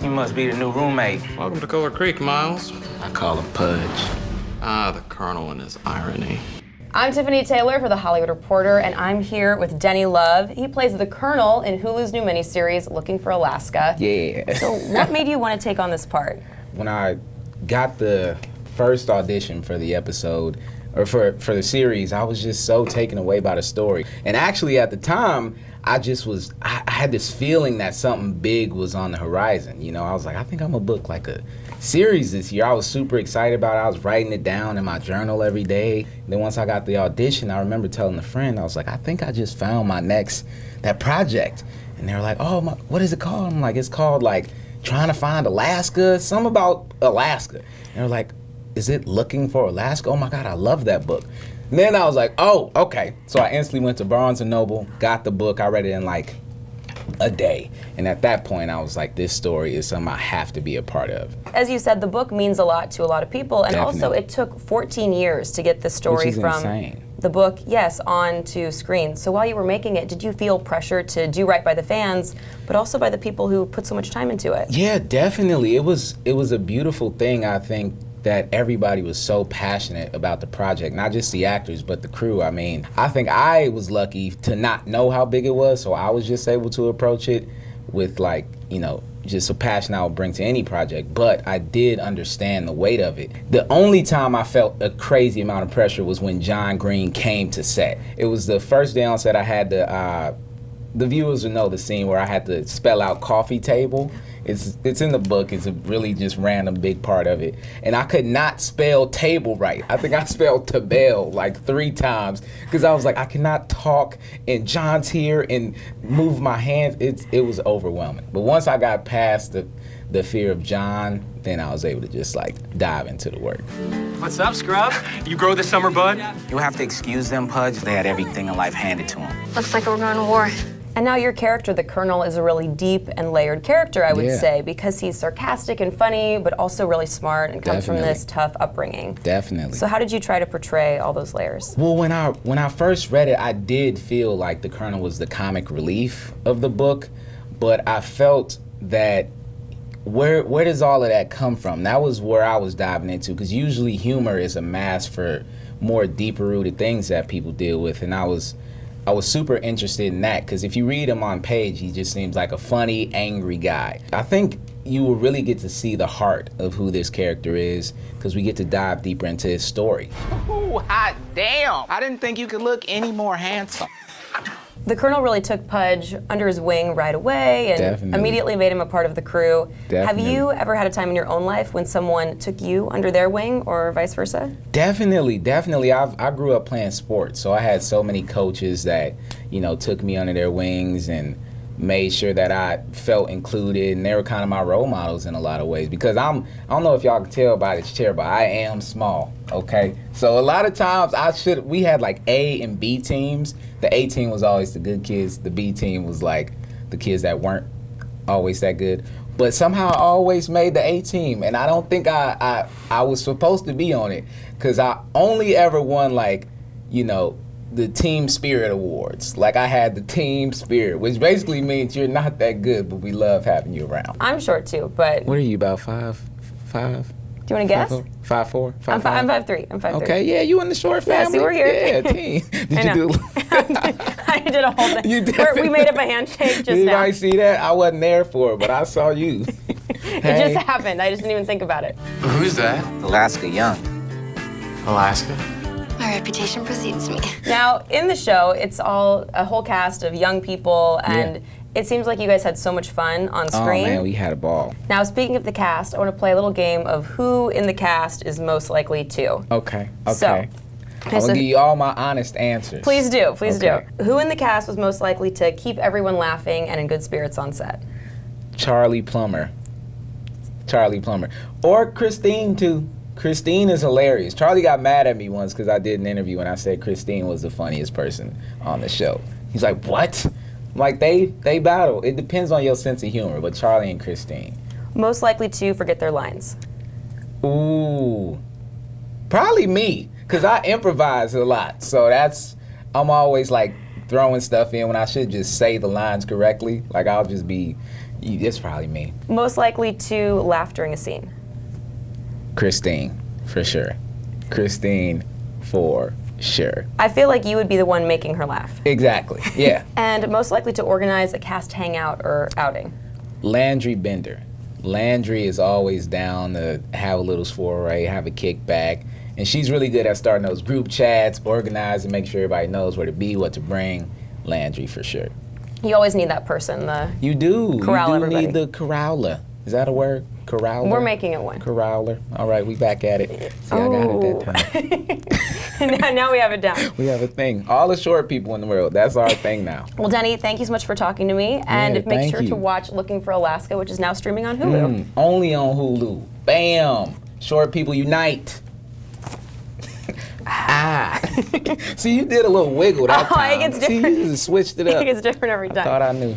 You must be the new roommate. Welcome to Kohler Creek, Miles. I call him Pudge. Ah, the Colonel and his irony. I'm Tiffany Taylor for The Hollywood Reporter, and I'm here with Denny Love. He plays the Colonel in Hulu's new miniseries, Looking for Alaska. Yeah. So what made you want to take on this part? When I got the first audition for the episode, or for the series, I was just so taken away by the story. And actually at the time, I had this feeling that something big was on the horizon. You know, I was like, I think I'm gonna book like a series this year. I was super excited about it. I was writing it down in my journal every day. And then once I got the audition, I remember telling a friend, I was like, I think I just found that project. And they were like, oh, what is it called? I'm like, it's called like Trying to Find Alaska, something about Alaska. And they were like, is it Looking for Alaska? Oh my God, I love that book. And then I was like, oh, okay. So I instantly went to Barnes & Noble, got the book. I read it in like a day. And at that point, I was like, this story is something I have to be a part of. As you said, the book means a lot to a lot of people. And Definitely. Also, it took 14 years to get the story Which is from insane. the book, yes, on to screen. So while you were making it, did you feel pressure to do right by the fans, but also by the people who put so much time into it? Yeah, definitely. It was a beautiful thing, I think, that everybody was so passionate about the project, not just the actors, but the crew. I mean, I think I was lucky to not know how big it was, so I was just able to approach it with like, you know, just a passion I would bring to any project, but I did understand the weight of it. The only time I felt a crazy amount of pressure was when John Green came to set. It was the first day on set. I had the viewers will know the scene where I had to spell out coffee table. It's in the book. It's a really just random big part of it. And I could not spell table right. I think I spelled tabel like 3 times because I was like, I cannot talk and John's here and move my hands. It was overwhelming. But once I got past the fear of John, then I was able to just like dive into the work. What's up, scrub? You grow this summer, bud? You'll have to excuse them, Pudge. They had everything in life handed to them. Looks like we're going to war. And now your character, the Colonel, is a really deep and layered character, I would Yeah. say, because he's sarcastic and funny, but also really smart and comes from Definitely. this tough upbringing. Definitely. So how did you try to portray all those layers? Well, when I first read it, I did feel like the Colonel was the comic relief of the book, but I felt that where does all of that come from? That was where I was diving into, because usually humor is a mask for more deeper rooted things that people deal with, and I was super interested in that, because if you read him on page, he just seems like a funny, angry guy. I think you will really get to see the heart of who this character is, because we get to dive deeper into his story. Ooh, hot damn! I didn't think you could look any more handsome. The Colonel really took Pudge under his wing right away and Definitely. immediately made him a part of the crew. Definitely. Have you ever had a time in your own life when someone took you under their wing or vice versa? Definitely. I grew up playing sports, so I had so many coaches that, you know, took me under their wings and made sure that I felt included, and they were kind of my role models in a lot of ways, because I don't know if y'all can tell by this chair, but I am small, okay? So a lot of times we had like A and B teams. The A team was always the good kids. The B team was like the kids that weren't always that good. But somehow I always made the A team, and I don't think I was supposed to be on it, because I only ever won like, you know, the Team Spirit Awards. Like I had the Team Spirit, which basically means you're not that good, but we love having you around. I'm short too, but What are you, about 5'5"? do you want to guess? 5'4"? I'm 5'3". I'm 5'3". Okay, yeah, you in the short Yeah, family. see, we're here. Yeah, team. Did I you know. do? I did a whole thing. You We made up a handshake just Did now. I see that? I wasn't there for it, but I saw you. It just happened. I just didn't even think about it. Who's that? Alaska Young. Alaska? My reputation precedes me. Now, in the show, it's all a whole cast of young people, and it seems like you guys had so much fun on screen. Oh man, we had a ball. Now, speaking of the cast, I want to play a little game of who in the cast is most likely to. Okay. So, I'm gonna give you all my honest answers. Please do, please Okay. do. Who in the cast was most likely to keep everyone laughing and in good spirits on set? Charlie Plummer. Or Christine too. Christine is hilarious. Charlie got mad at me once because I did an interview and I said Christine was the funniest person on the show. He's like, what? I'm like, they battle. It depends on your sense of humor, but Charlie and Christine. Most likely to forget their lines. Ooh. Probably me, because I improvise a lot. So I'm always like throwing stuff in when I should just say the lines correctly. Like I'll just be It's probably me. Most likely to laugh during a scene. Christine, for sure. Christine, for sure. I feel like you would be the one making her laugh. Exactly, yeah. And most likely to organize a cast hangout or outing. Landry Bender. Landry is always down to have a little soiree, have a kickback. And she's really good at starting those group chats, organizing, make sure everybody knows where to be, what to bring. Landry, for sure. You always need that person, You do. Corral you do everybody. need the corraler. Is that a word? Corraler? We're making it one. Corraler. All right, we back at it. See, I got it that time. Now we have it down. We have a thing. All the short people in the world. That's our thing now. Well, Denny, thank you so much for talking to me. And make thank sure to you. watch Looking for Alaska, which is now streaming on Hulu. Only on Hulu. Bam. Short people unite. See, you did a little wiggle that time. It gets different. See, you just switched it up. It gets different every time. Thought I knew.